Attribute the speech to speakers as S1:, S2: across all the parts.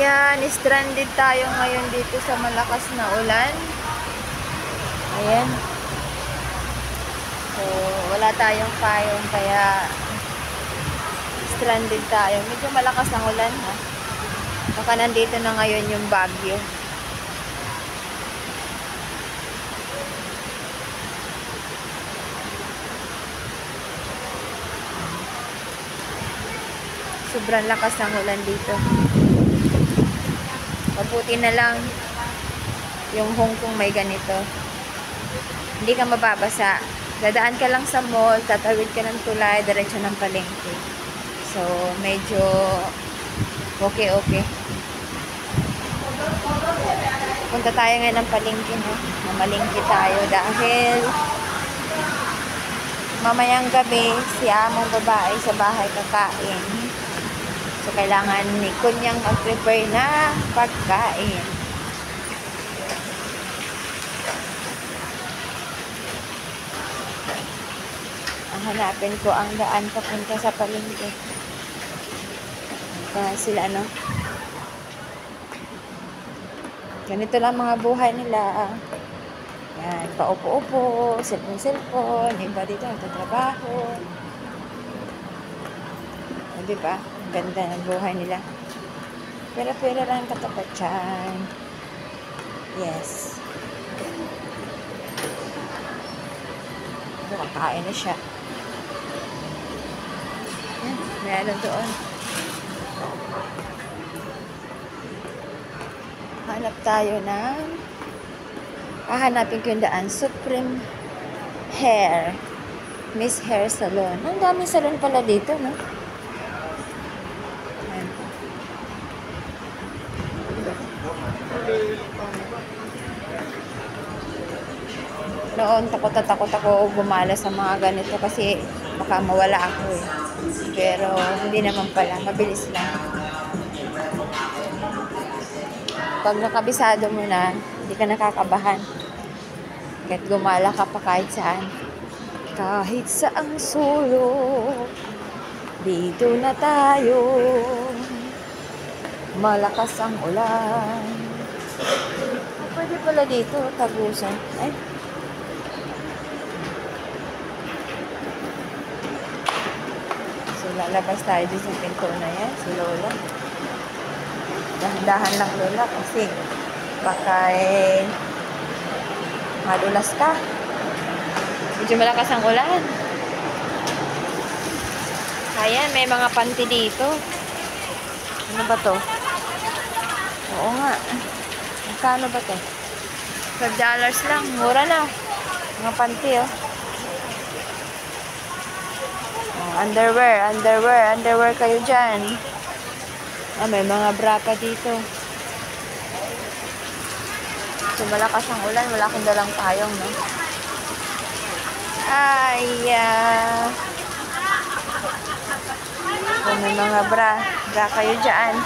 S1: Ayan, stranded tayo ngayon dito sa malakas na ulan. Ayan. So, wala tayong payong kaya stranded tayo. Medyo malakas ang ulan, ha? Baka nandito na ngayon yung bagyo. Sobrang lakas ng ulan dito. Mabuti na lang yung Hong Kong may ganito. Hindi ka mababasa. Dadaan ka lang sa mall, tatawid ka ng tulay, diretso ng palengke. So, medyo okay. Punta tayo ngayon ng palengke, no? Mamalengke tayo dahil mamayang gabi, si among babae sa bahay kakain. So, kailangan ni Kunyang mag-prepare na pagkain. Hanapin ko ang daan papunta sa palengke. Sila, ano? Ganito lang mga buhay nila. Yan, paupo-upo, cellphone, iba dito nagtatrabaho. O, diba? Ganda ng buhay nila. Pera-pera lang katapat dyan. Yes. Kakain na siya. Yan, meron doon. Hanap tayo ng hahanapin ko yung daan. Supreme Hair. Miss Hair Salon. Ang daming salon pala dito, no? Ayan. Noon, takot ako gumala sa mga ganito kasi baka mawala ako eh. Pero hindi naman pala. Mabilis lang. Pag nakabisado mo na, hindi ka nakakabahan. Kahit gumala ka pa kahit saan. Kahit saang sulok, dito na tayo. Malakas ang ulan. Pwede pala dito, tagusan. Ay. So, lalabas tayo dito sa pinto na yan. Si Lola. Dahan-dahan lang, Lola, kasi baka madulas ka. Medyo malakas ang ulan. Ayan, may mga panty dito. Ano ba to? Oo nga. Magkano ba to? $5 lang. Mura na. Mga panty, oh. Underwear kayo dyan. May mga bra pa dito. So, malakas ang ulan. Wala akong dalang payong, no? So, may mga bra kayo dyan.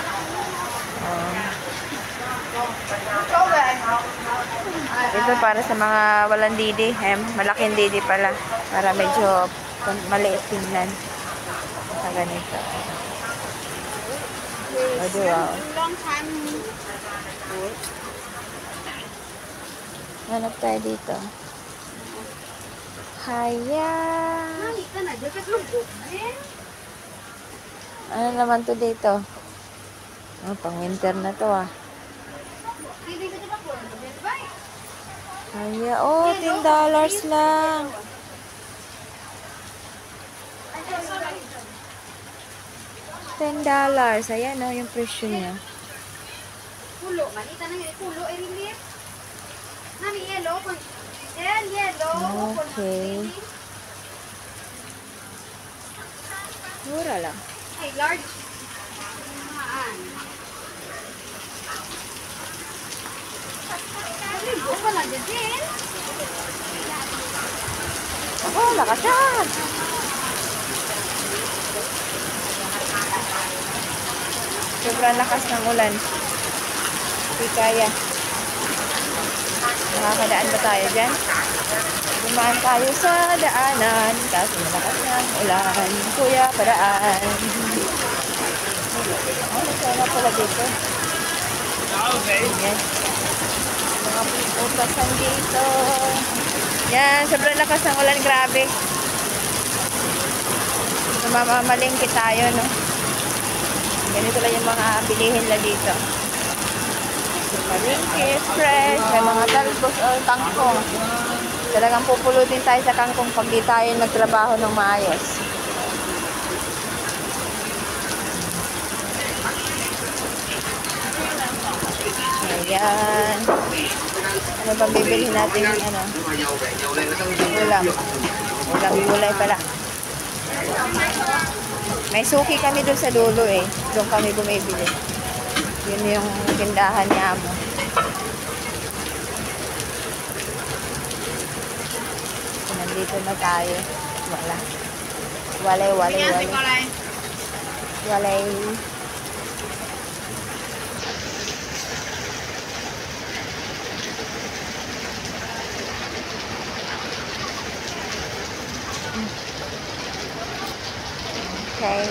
S1: Ito para sa mga walang didi. Malaking didi pala. Para medyo maliit tingnan. Sa ganito. O, diba? Hanap tayo dito. Haya. Ano naman to dito? Pang winter na to, ah. Haya. Oh, $10 lang. $10. Ayan, oh, yung presyo niya.
S2: Pulo, malita na yun. Pulo, relief. Nani, yellow. Yellow.
S1: Okay. Mura lang.
S2: Ay, large. Maan. Libo pa lang din.
S1: Oh, lakas yan. Sobrang lakas ng ulan. Hindi kaya. Nakakadaan ba tayo dyan? Dumaan tayo sa daanan kasi malakas ng ulan. Kuya, paraan. Sana pala dito. Yan. Mga putasan dito. Yan, sobrang lakas ng ulan, grabe. Mamamalingki tayo, no? Ganito lang yung mga bilihin na dito. Malingki, fresh, may mga talbos o kangkong. Talagang pupulutin tayo sa kangkong pag di tayo nagtrabaho ng maayos. Ayan. Ano ba bibilhin natin yung ano? Ulam. Ulam gulay pala. May suki kami doon sa dulo eh. Doon kami bumibili. Yun yung tindahan niya mo. Nandito na tayo. Wala. Walay. Okay.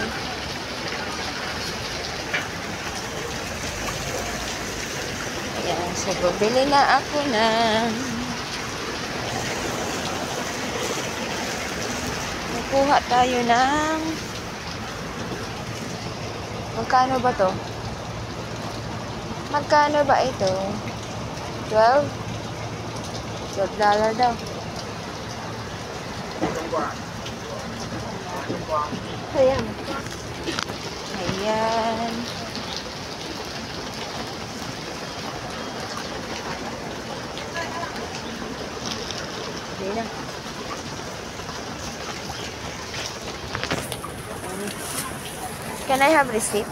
S1: Ayan. So, bumili na ako ng kuha tayo ng magkano ba to? Magkano ba ito? 12? $12 daw. Ayan. Ayan. Hindi na. Can I have receipt?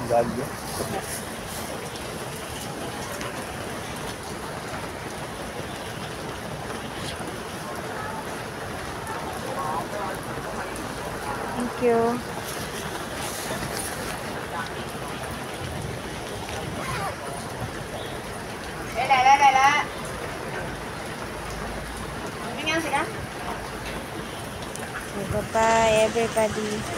S1: Thank you. Bye-bye, everybody.